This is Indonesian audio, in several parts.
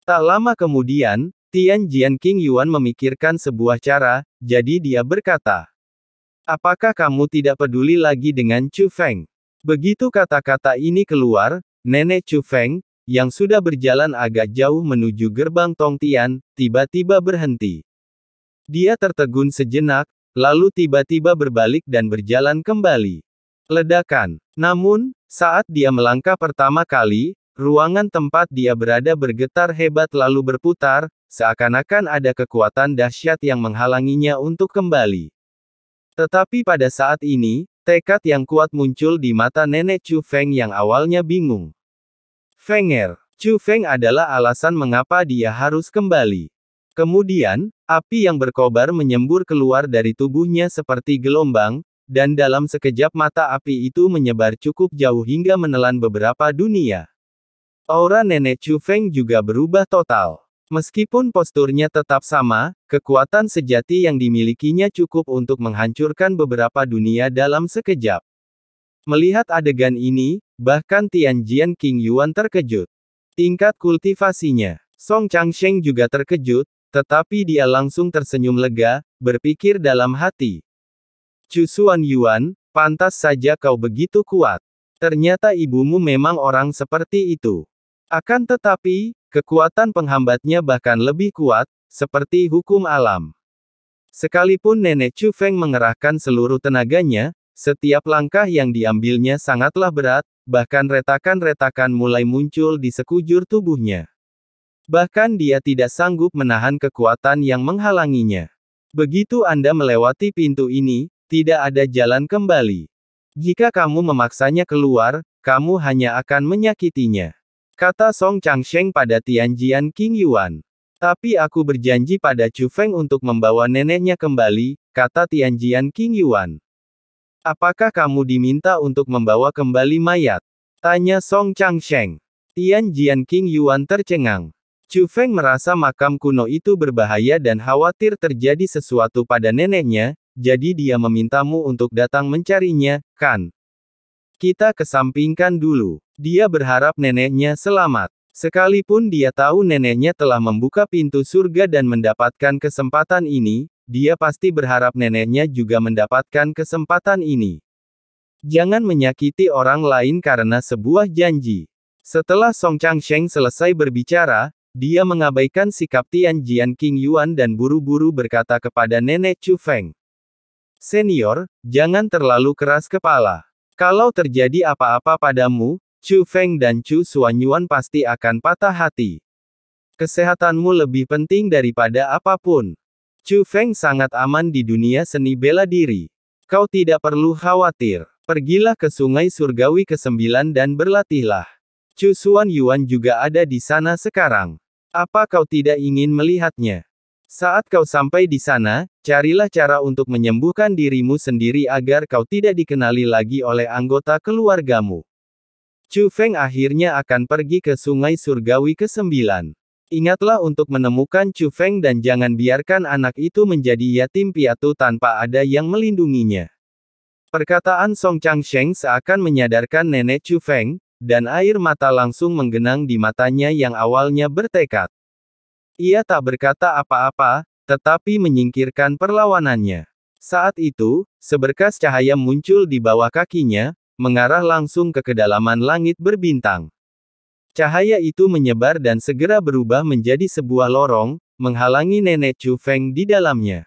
Tak lama kemudian, Tian Jian King Yuan memikirkan sebuah cara, jadi dia berkata, apakah kamu tidak peduli lagi dengan Chu Feng? Begitu kata-kata ini keluar, Nenek Chu Feng, yang sudah berjalan agak jauh menuju gerbang Tongtian, tiba-tiba berhenti. Dia tertegun sejenak, lalu tiba-tiba berbalik dan berjalan kembali. Ledakan. Namun, saat dia melangkah pertama kali, ruangan tempat dia berada bergetar hebat lalu berputar, seakan-akan ada kekuatan dahsyat yang menghalanginya untuk kembali. Tetapi pada saat ini, tekad yang kuat muncul di mata Nenek Chu Feng yang awalnya bingung. Fenger. Chu Feng adalah alasan mengapa dia harus kembali. Kemudian, api yang berkobar menyembur keluar dari tubuhnya seperti gelombang, dan dalam sekejap mata api itu menyebar cukup jauh hingga menelan beberapa dunia. Aura Nenek Chu Feng juga berubah total. Meskipun posturnya tetap sama, kekuatan sejati yang dimilikinya cukup untuk menghancurkan beberapa dunia dalam sekejap. Melihat adegan ini, bahkan Tian Jian King Yuan terkejut. Tingkat kultivasinya. Song Changsheng juga terkejut, tetapi dia langsung tersenyum lega, berpikir dalam hati. Chu Xuan Yuan, pantas saja kau begitu kuat. Ternyata ibumu memang orang seperti itu. Akan tetapi, kekuatan penghambatnya bahkan lebih kuat, seperti hukum alam. Sekalipun Nenek Chu Feng mengerahkan seluruh tenaganya, setiap langkah yang diambilnya sangatlah berat, bahkan retakan-retakan mulai muncul di sekujur tubuhnya. Bahkan dia tidak sanggup menahan kekuatan yang menghalanginya. Begitu Anda melewati pintu ini, tidak ada jalan kembali. Jika kamu memaksanya keluar, kamu hanya akan menyakitinya. Kata Song Changsheng pada Tian Jian King Yuan. Tapi aku berjanji pada Chu Feng untuk membawa neneknya kembali, kata Tian Jian King Yuan. Apakah kamu diminta untuk membawa kembali mayat? Tanya Song Changsheng. Tian Jian King Yuan tercengang. Chu Feng merasa makam kuno itu berbahaya dan khawatir terjadi sesuatu pada neneknya, jadi dia memintamu untuk datang mencarinya, kan? Kita kesampingkan dulu. Dia berharap neneknya selamat. Sekalipun dia tahu neneknya telah membuka pintu surga dan mendapatkan kesempatan ini, dia pasti berharap neneknya juga mendapatkan kesempatan ini. Jangan menyakiti orang lain karena sebuah janji. Setelah Song Changsheng selesai berbicara, dia mengabaikan sikap Tian Jian King Yuan dan buru-buru berkata kepada Nenek Chu Feng. Senior, jangan terlalu keras kepala. Kalau terjadi apa-apa padamu, Chu Feng dan Chu Xuanyuan pasti akan patah hati. Kesehatanmu lebih penting daripada apapun. Chu Feng sangat aman di dunia seni bela diri. Kau tidak perlu khawatir. Pergilah ke sungai surgawi ke-9 dan berlatihlah. Chu Xuanyuan juga ada di sana sekarang. Apa kau tidak ingin melihatnya? Saat kau sampai di sana, carilah cara untuk menyembuhkan dirimu sendiri agar kau tidak dikenali lagi oleh anggota keluargamu. Chu Feng akhirnya akan pergi ke sungai surgawi ke-9. Ingatlah untuk menemukan Chu Feng dan jangan biarkan anak itu menjadi yatim piatu tanpa ada yang melindunginya. Perkataan Song Changsheng seakan menyadarkan Nenek Chu Feng, dan air mata langsung menggenang di matanya yang awalnya bertekad. Ia tak berkata apa-apa, tetapi menyingkirkan perlawanannya. Saat itu, seberkas cahaya muncul di bawah kakinya, mengarah langsung ke kedalaman langit berbintang. Cahaya itu menyebar dan segera berubah menjadi sebuah lorong, menghalangi Nenek Chu Feng di dalamnya.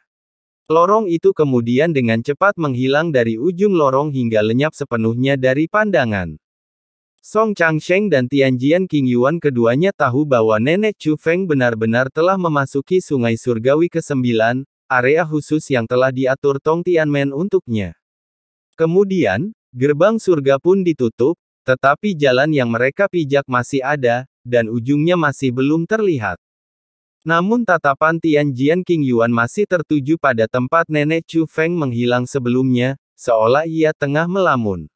Lorong itu kemudian dengan cepat menghilang dari ujung lorong hingga lenyap sepenuhnya dari pandangan. Song Changsheng dan Tian Jian King Yuan keduanya tahu bahwa Nenek Chu Feng benar-benar telah memasuki sungai surgawi ke-9, area khusus yang telah diatur Tong Tianmen untuknya. Kemudian, gerbang surga pun ditutup, tetapi jalan yang mereka pijak masih ada, dan ujungnya masih belum terlihat. Namun tatapan Tian Jian King Yuan masih tertuju pada tempat Nenek Chu Feng menghilang sebelumnya, seolah ia tengah melamun.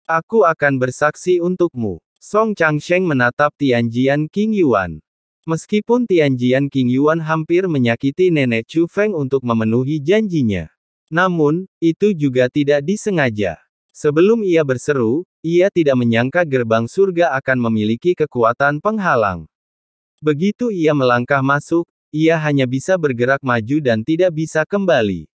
Aku akan bersaksi untukmu. Song Changsheng menatap Tian Jian King Yuan. Meskipun Tian Jian King Yuan hampir menyakiti Nenek Chu Feng untuk memenuhi janjinya. Namun, itu juga tidak disengaja. Sebelum ia berseru, ia tidak menyangka gerbang surga akan memiliki kekuatan penghalang. Begitu ia melangkah masuk, ia hanya bisa bergerak maju dan tidak bisa kembali.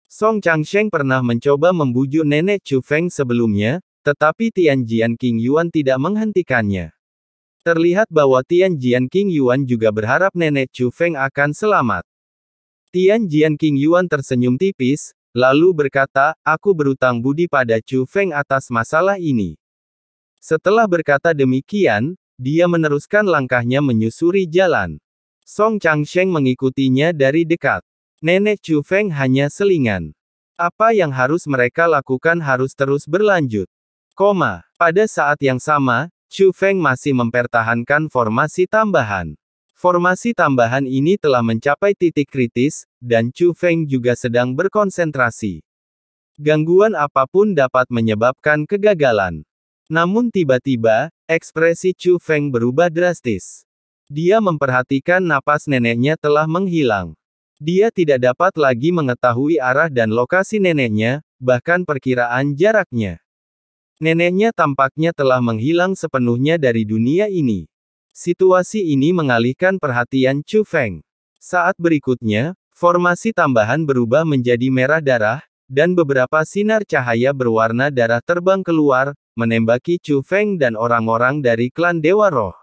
Song Changsheng pernah mencoba membujuk nenek Chu Feng sebelumnya, tetapi Tian Jian King Yuan tidak menghentikannya. Terlihat bahwa Tian Jian King Yuan juga berharap nenek Chu Feng akan selamat. Tian Jian King Yuan tersenyum tipis, lalu berkata, "Aku berutang budi pada Chu Feng atas masalah ini." Setelah berkata demikian, dia meneruskan langkahnya menyusuri jalan. Song Changsheng mengikutinya dari dekat. Nenek Chu Feng hanya selingan. Apa yang harus mereka lakukan harus terus berlanjut. Pada saat yang sama, Chu Feng masih mempertahankan formasi tambahan. Formasi tambahan ini telah mencapai titik kritis, dan Chu Feng juga sedang berkonsentrasi. Gangguan apapun dapat menyebabkan kegagalan. Namun tiba-tiba, ekspresi Chu Feng berubah drastis. Dia memperhatikan napas neneknya telah menghilang. Dia tidak dapat lagi mengetahui arah dan lokasi neneknya, bahkan perkiraan jaraknya. Neneknya tampaknya telah menghilang sepenuhnya dari dunia ini. Situasi ini mengalihkan perhatian Chu Feng. Saat berikutnya, formasi tambahan berubah menjadi merah darah, dan beberapa sinar cahaya berwarna darah terbang keluar, menembaki Chu Feng dan orang-orang dari klan Dewa Roh.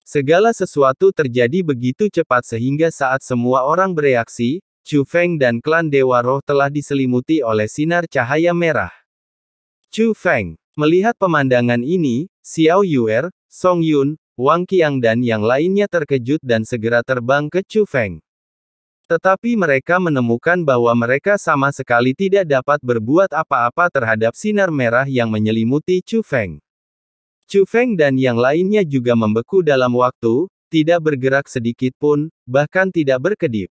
Segala sesuatu terjadi begitu cepat sehingga saat semua orang bereaksi, Chu Feng dan klan Dewa Roh telah diselimuti oleh sinar cahaya merah. Chu Feng melihat pemandangan ini, Xiao Yuer, Song Yun, Wang Qiang dan yang lainnya terkejut dan segera terbang ke Chu Feng. Tetapi mereka menemukan bahwa mereka sama sekali tidak dapat berbuat apa-apa terhadap sinar merah yang menyelimuti Chu Feng. Chu Feng dan yang lainnya juga membeku dalam waktu, tidak bergerak sedikit pun, bahkan tidak berkedip.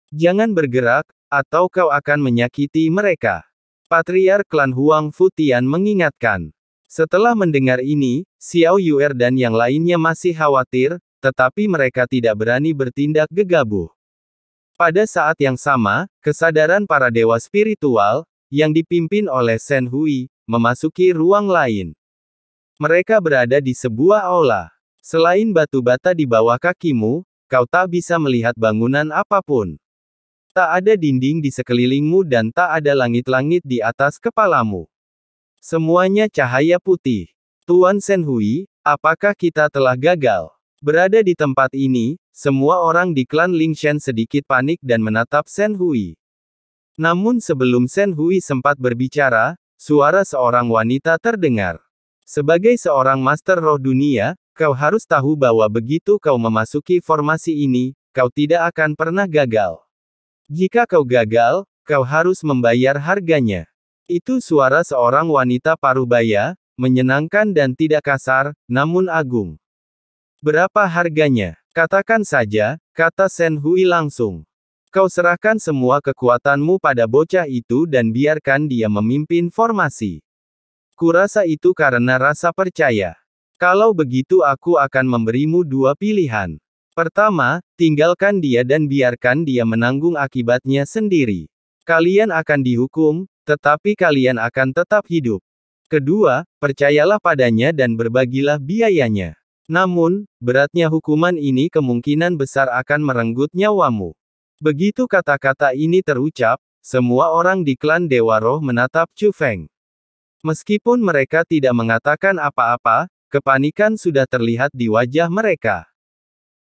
Jangan bergerak, atau kau akan menyakiti mereka. Patriark klan Huang Futian mengingatkan. Setelah mendengar ini, Xiao Yuer dan yang lainnya masih khawatir, tetapi mereka tidak berani bertindak gegabah. Pada saat yang sama, kesadaran para dewa spiritual, yang dipimpin oleh Shen Hui, memasuki ruang lain. Mereka berada di sebuah aula. Selain batu bata di bawah kakimu, kau tak bisa melihat bangunan apapun. Tak ada dinding di sekelilingmu dan tak ada langit-langit di atas kepalamu. Semuanya cahaya putih. Tuan Shen Hui, apakah kita telah gagal? Berada di tempat ini, semua orang di klan Lingshan sedikit panik dan menatap Shen Hui. Namun sebelum Shen Hui sempat berbicara, suara seorang wanita terdengar. Sebagai seorang master roh dunia, kau harus tahu bahwa begitu kau memasuki formasi ini, kau tidak akan pernah gagal. Jika kau gagal, kau harus membayar harganya. Itu suara seorang wanita parubaya, menyenangkan dan tidak kasar, namun agung. Berapa harganya? Katakan saja, kata Shen Hui langsung. Kau serahkan semua kekuatanmu pada bocah itu dan biarkan dia memimpin formasi. Kurasa itu karena rasa percaya. Kalau begitu aku akan memberimu dua pilihan. Pertama, tinggalkan dia dan biarkan dia menanggung akibatnya sendiri. Kalian akan dihukum, tetapi kalian akan tetap hidup. Kedua, percayalah padanya dan berbagilah biayanya. Namun, beratnya hukuman ini kemungkinan besar akan merenggut nyawamu. Begitu kata-kata ini terucap, semua orang di klan Dewa Roh menatap Chu Feng. Meskipun mereka tidak mengatakan apa-apa, kepanikan sudah terlihat di wajah mereka.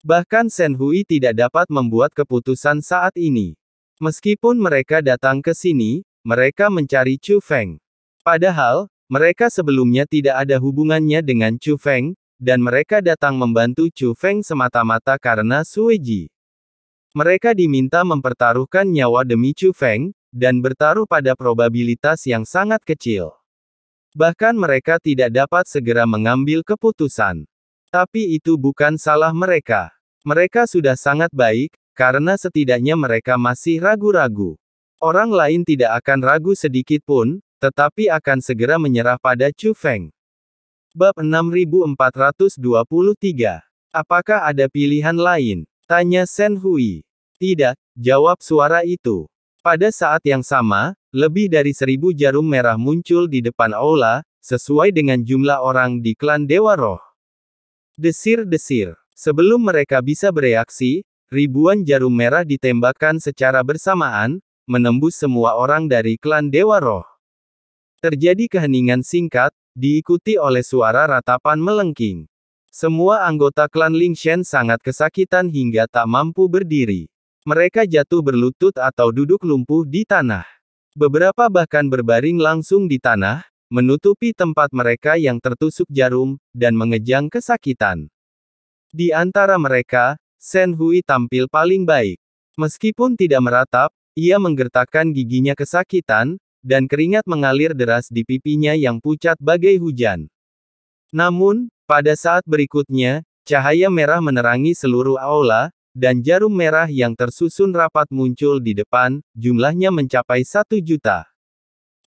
Bahkan Shen Hui tidak dapat membuat keputusan saat ini. Meskipun mereka datang ke sini, mereka mencari Chu Feng. Padahal, mereka sebelumnya tidak ada hubungannya dengan Chu Feng, dan mereka datang membantu Chu Feng semata-mata karena Sui Ji. Mereka diminta mempertaruhkan nyawa demi Chu Feng, dan bertaruh pada probabilitas yang sangat kecil. Bahkan mereka tidak dapat segera mengambil keputusan. Tapi itu bukan salah mereka. Mereka sudah sangat baik, karena setidaknya mereka masih ragu-ragu. Orang lain tidak akan ragu sedikit pun, tetapi akan segera menyerah pada Chu Feng. Bab 6423. Apakah ada pilihan lain? Tanya Shen Hui. Tidak, jawab suara itu. Pada saat yang sama, lebih dari 1000 jarum merah muncul di depan aula, sesuai dengan jumlah orang di klan Dewa Roh. Desir-desir. Sebelum mereka bisa bereaksi, ribuan jarum merah ditembakkan secara bersamaan, menembus semua orang dari klan Dewa Roh. Terjadi keheningan singkat, diikuti oleh suara ratapan melengking. Semua anggota klan Lingshen sangat kesakitan hingga tak mampu berdiri. Mereka jatuh berlutut atau duduk lumpuh di tanah. Beberapa bahkan berbaring langsung di tanah, menutupi tempat mereka yang tertusuk jarum, dan mengejang kesakitan. Di antara mereka, Shen Hui tampil paling baik. Meskipun tidak meratap, ia menggertakkan giginya kesakitan, dan keringat mengalir deras di pipinya yang pucat bagai hujan. Namun, pada saat berikutnya, cahaya merah menerangi seluruh aula, dan jarum merah yang tersusun rapat muncul di depan, jumlahnya mencapai 1.000.000.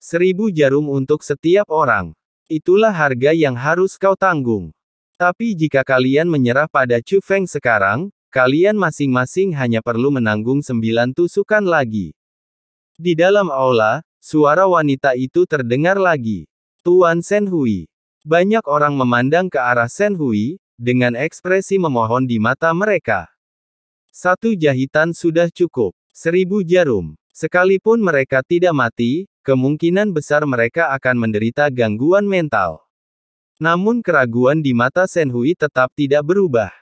1.000 jarum untuk setiap orang. Itulah harga yang harus kau tanggung. Tapi jika kalian menyerah pada Chu Feng sekarang, kalian masing-masing hanya perlu menanggung 9 tusukan lagi. Di dalam aula, suara wanita itu terdengar lagi. Tuan Shen Hui. Banyak orang memandang ke arah Shen Hui, dengan ekspresi memohon di mata mereka. 1 jahitan sudah cukup. 1.000 jarum. Sekalipun mereka tidak mati, kemungkinan besar mereka akan menderita gangguan mental. Namun keraguan di mata Shen Hui tetap tidak berubah.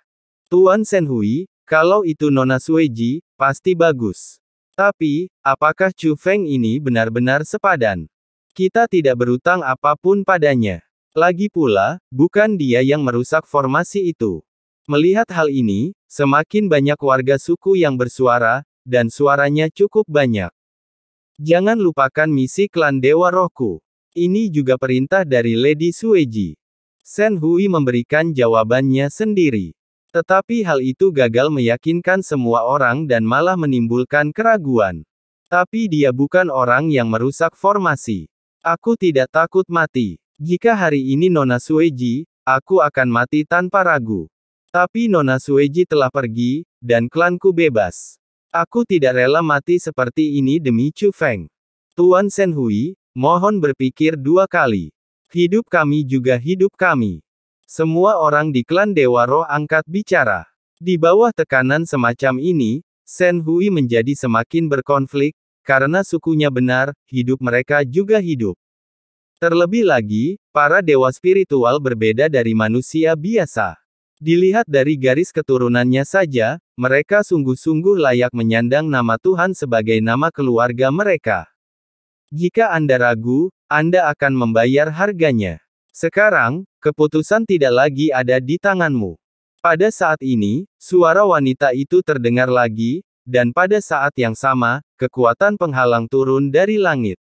Tuan Shen Hui, kalau itu Nona Sueji, pasti bagus. Tapi, apakah Chu Feng ini benar-benar sepadan? Kita tidak berutang apapun padanya. Lagi pula, bukan dia yang merusak formasi itu. Melihat hal ini, semakin banyak warga suku yang bersuara, dan suaranya cukup banyak. Jangan lupakan misi klan Dewa Rohku. Ini juga perintah dari Lady Sueji. Shen Hui memberikan jawabannya sendiri. Tetapi hal itu gagal meyakinkan semua orang dan malah menimbulkan keraguan. Tapi dia bukan orang yang merusak formasi. Aku tidak takut mati. Jika hari ini Nona Sueji, aku akan mati tanpa ragu. Tapi Nona Sueji telah pergi, dan klanku bebas. Aku tidak rela mati seperti ini demi Chu Feng. Tuan Shen Hui, mohon berpikir 2 kali. Hidup kami juga hidup kami. Semua orang di klan Dewa Roh angkat bicara. Di bawah tekanan semacam ini, Shen Hui menjadi semakin berkonflik, karena sukunya benar, hidup mereka juga hidup. Terlebih lagi, para dewa spiritual berbeda dari manusia biasa. Dilihat dari garis keturunannya saja, mereka sungguh-sungguh layak menyandang nama Tuhan sebagai nama keluarga mereka. Jika Anda ragu, Anda akan membayar harganya. Sekarang, keputusan tidak lagi ada di tanganmu. Pada saat ini, suara wanita itu terdengar lagi, dan pada saat yang sama, kekuatan penghalang turun dari langit.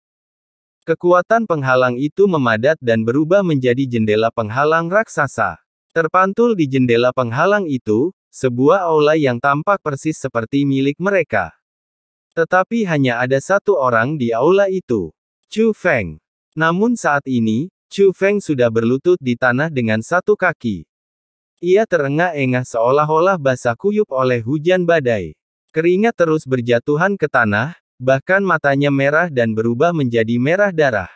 Kekuatan penghalang itu memadat dan berubah menjadi jendela penghalang raksasa. Terpantul di jendela penghalang itu, sebuah aula yang tampak persis seperti milik mereka. Tetapi hanya ada 1 orang di aula itu. Chu Feng. Namun saat ini, Chu Feng sudah berlutut di tanah dengan 1 kaki. Ia terengah-engah seolah-olah basah kuyup oleh hujan badai. Keringat terus berjatuhan ke tanah, bahkan matanya merah dan berubah menjadi merah darah.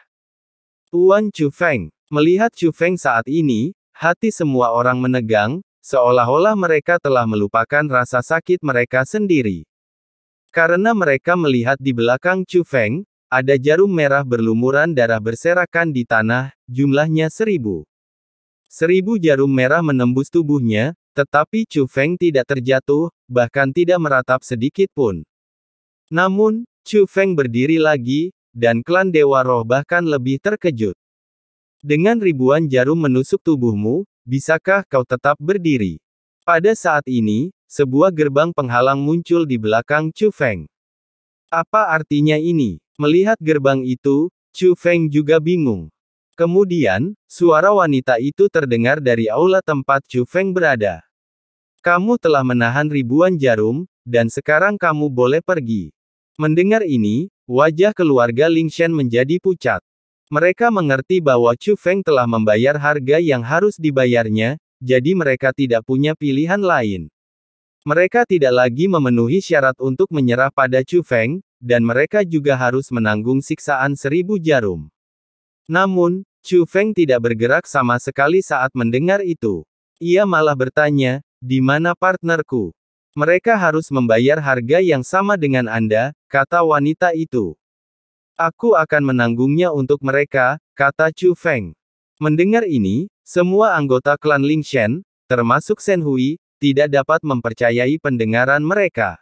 Tuan Chu Feng. Melihat Chu Feng saat ini, hati semua orang menegang, seolah-olah mereka telah melupakan rasa sakit mereka sendiri. Karena mereka melihat di belakang Chu Feng, ada jarum merah berlumuran darah berserakan di tanah, jumlahnya 1.000. 1.000 jarum merah menembus tubuhnya, tetapi Chu Feng tidak terjatuh, bahkan tidak meratap sedikit pun. Namun, Chu Feng berdiri lagi, dan klan Dewa Roh bahkan lebih terkejut. Dengan ribuan jarum menusuk tubuhmu, bisakah kau tetap berdiri? Pada saat ini, sebuah gerbang penghalang muncul di belakang Chu Feng. Apa artinya ini? Melihat gerbang itu, Chu Feng juga bingung. Kemudian, suara wanita itu terdengar dari aula tempat Chu Feng berada. Kamu telah menahan ribuan jarum, dan sekarang kamu boleh pergi. Mendengar ini, wajah keluarga Lingshen menjadi pucat. Mereka mengerti bahwa Chu Feng telah membayar harga yang harus dibayarnya, jadi mereka tidak punya pilihan lain. Mereka tidak lagi memenuhi syarat untuk menyerah pada Chu Feng, dan mereka juga harus menanggung siksaan 1.000 jarum. Namun, Chu Feng tidak bergerak sama sekali saat mendengar itu. Ia malah bertanya, di mana partnerku? Mereka harus membayar harga yang sama dengan Anda, kata wanita itu. Aku akan menanggungnya untuk mereka, kata Chu Feng. Mendengar ini, semua anggota klan Ling Shen, termasuk Shen Hui, tidak dapat mempercayai pendengaran mereka.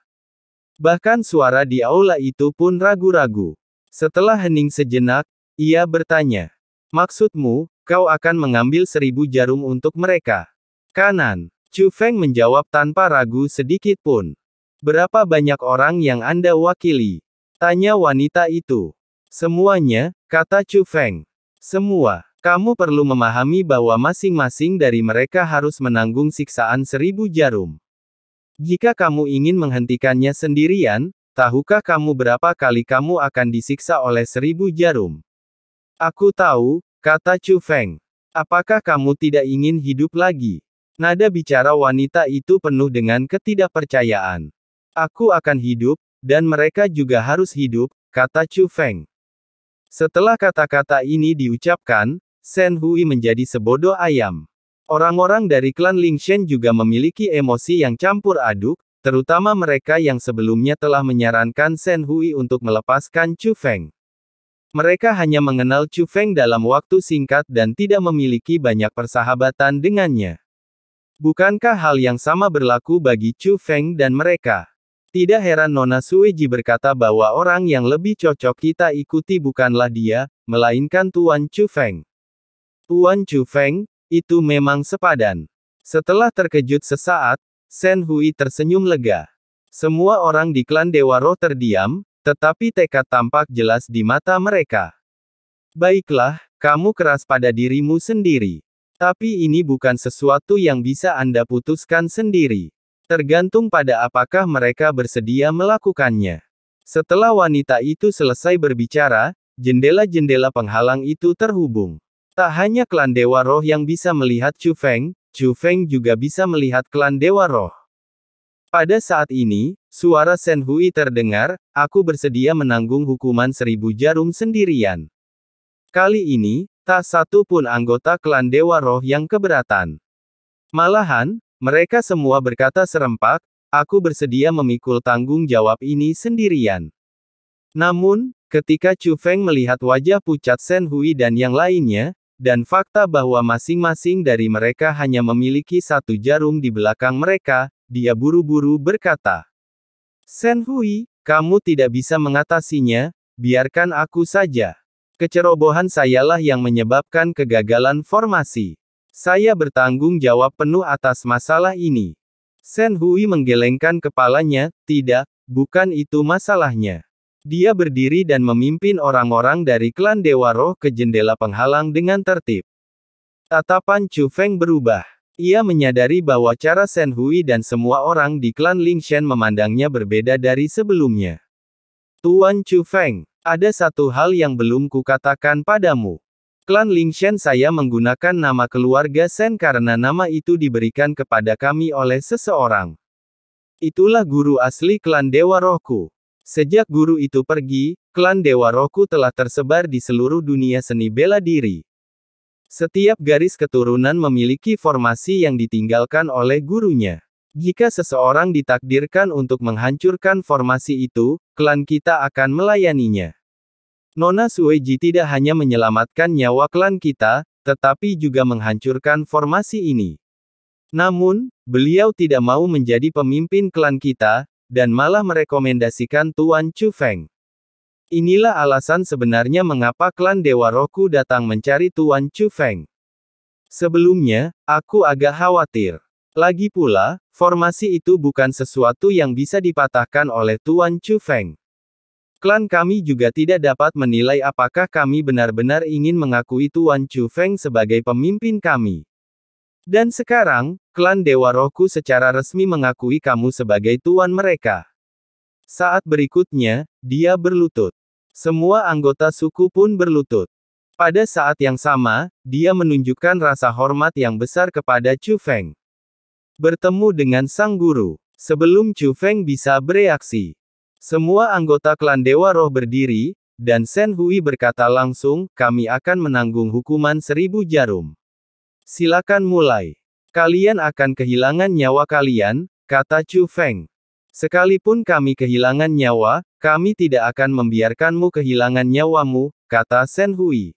Bahkan suara di aula itu pun ragu-ragu. Setelah hening sejenak, ia bertanya. Maksudmu, kau akan mengambil 1000 jarum untuk mereka? Kanan. Chu Feng menjawab tanpa ragu sedikit pun. Berapa banyak orang yang Anda wakili? Tanya wanita itu. Semuanya, kata Chu Feng. Semua. Kamu perlu memahami bahwa masing-masing dari mereka harus menanggung siksaan 1000 jarum. Jika kamu ingin menghentikannya sendirian, tahukah kamu berapa kali kamu akan disiksa oleh 1000 jarum? Aku tahu, kata Chu Feng. Apakah kamu tidak ingin hidup lagi? Nada bicara wanita itu penuh dengan ketidakpercayaan. Aku akan hidup, dan mereka juga harus hidup, kata Chu Feng. Setelah kata-kata ini diucapkan, Shen Hui menjadi sebodoh ayam. Orang-orang dari klan Ling Shen juga memiliki emosi yang campur aduk, terutama mereka yang sebelumnya telah menyarankan Shen Hui untuk melepaskan Chu Feng. Mereka hanya mengenal Chu Feng dalam waktu singkat dan tidak memiliki banyak persahabatan dengannya. Bukankah hal yang sama berlaku bagi Chu Feng dan mereka? Tidak heran Nona Sueji berkata bahwa orang yang lebih cocok kita ikuti bukanlah dia, melainkan Tuan Chu Feng. Tuan Chu Feng, itu memang sepadan. Setelah terkejut sesaat, Shen Hui tersenyum lega. Semua orang di klan Dewa Roh terdiam, tetapi tekad tampak jelas di mata mereka. Baiklah, kamu keras pada dirimu sendiri. Tapi ini bukan sesuatu yang bisa Anda putuskan sendiri. Tergantung pada apakah mereka bersedia melakukannya. Setelah wanita itu selesai berbicara, jendela-jendela penghalang itu terhubung. Tak hanya klan Dewa Roh yang bisa melihat Chu Feng juga bisa melihat klan Dewa Roh. Pada saat ini, suara Shen Hui terdengar, aku bersedia menanggung hukuman 1000 jarum sendirian. Kali ini, tak satu pun anggota klan Dewa Roh yang keberatan. Malahan, mereka semua berkata serempak, aku bersedia memikul tanggung jawab ini sendirian. Namun, ketika Chu Feng melihat wajah pucat Shen Hui dan yang lainnya, dan fakta bahwa masing-masing dari mereka hanya memiliki 1 jarum di belakang mereka, dia buru-buru berkata, Shen Hui, kamu tidak bisa mengatasinya, biarkan aku saja. Kecerobohan sayalah yang menyebabkan kegagalan formasi. Saya bertanggung jawab penuh atas masalah ini. Shen Hui menggelengkan kepalanya, tidak, bukan itu masalahnya. Dia berdiri dan memimpin orang-orang dari klan Dewa Roh ke jendela penghalang dengan tertib. Tatapan Chu Feng berubah. Ia menyadari bahwa cara Shen Hui dan semua orang di klan Ling Shen memandangnya berbeda dari sebelumnya. Tuan Chu Feng, ada satu hal yang belum kukatakan padamu. Klan Ling Shen saya menggunakan nama keluarga Shen karena nama itu diberikan kepada kami oleh seseorang. Itulah guru asli klan Dewa Rohku. Sejak guru itu pergi, klan Dewa Rohku telah tersebar di seluruh dunia seni bela diri. Setiap garis keturunan memiliki formasi yang ditinggalkan oleh gurunya. Jika seseorang ditakdirkan untuk menghancurkan formasi itu, klan kita akan melayaninya. Nona Sueji tidak hanya menyelamatkan nyawa klan kita, tetapi juga menghancurkan formasi ini. Namun, beliau tidak mau menjadi pemimpin klan kita, dan malah merekomendasikan Tuan Chu Feng. Inilah alasan sebenarnya mengapa klan Dewa Rohku datang mencari Tuan Chu Feng. Sebelumnya, aku agak khawatir. Lagi pula, formasi itu bukan sesuatu yang bisa dipatahkan oleh Tuan Chu Feng. Klan kami juga tidak dapat menilai apakah kami benar-benar ingin mengakui Tuan Chu Feng sebagai pemimpin kami. Dan sekarang, klan Dewa Rohku secara resmi mengakui kamu sebagai tuan mereka. Saat berikutnya, dia berlutut. Semua anggota suku pun berlutut. Pada saat yang sama, dia menunjukkan rasa hormat yang besar kepada Chu Feng. Bertemu dengan sang guru. Sebelum Chu Feng bisa bereaksi, semua anggota klan Dewa Roh berdiri, dan Shen Hui berkata langsung, kami akan menanggung hukuman 1000 jarum. Silakan mulai. Kalian akan kehilangan nyawa kalian, kata Chu Feng. Sekalipun kami kehilangan nyawa, kami tidak akan membiarkanmu kehilangan nyawamu, kata Shen Hui.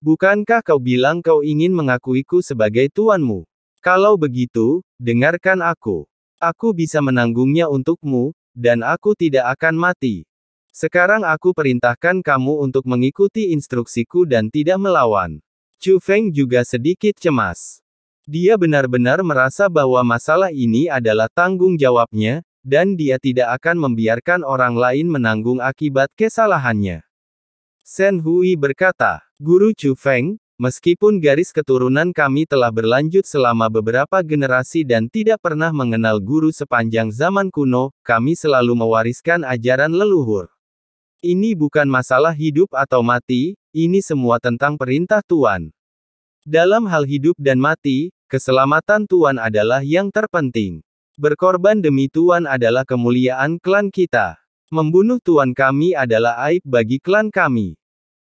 Bukankah kau bilang kau ingin mengakuiku sebagai tuanmu? Kalau begitu, dengarkan aku. Aku bisa menanggungnya untukmu, dan aku tidak akan mati. Sekarang aku perintahkan kamu untuk mengikuti instruksiku dan tidak melawan. Chu Feng juga sedikit cemas. Dia benar-benar merasa bahwa masalah ini adalah tanggung jawabnya, dan dia tidak akan membiarkan orang lain menanggung akibat kesalahannya. Shen Hui berkata, Guru Chu Feng, meskipun garis keturunan kami telah berlanjut selama beberapa generasi dan tidak pernah mengenal guru sepanjang zaman kuno, kami selalu mewariskan ajaran leluhur. Ini bukan masalah hidup atau mati, ini semua tentang perintah Tuan. Dalam hal hidup dan mati, keselamatan Tuan adalah yang terpenting. Berkorban demi Tuan adalah kemuliaan klan kita. Membunuh Tuan kami adalah aib bagi klan kami.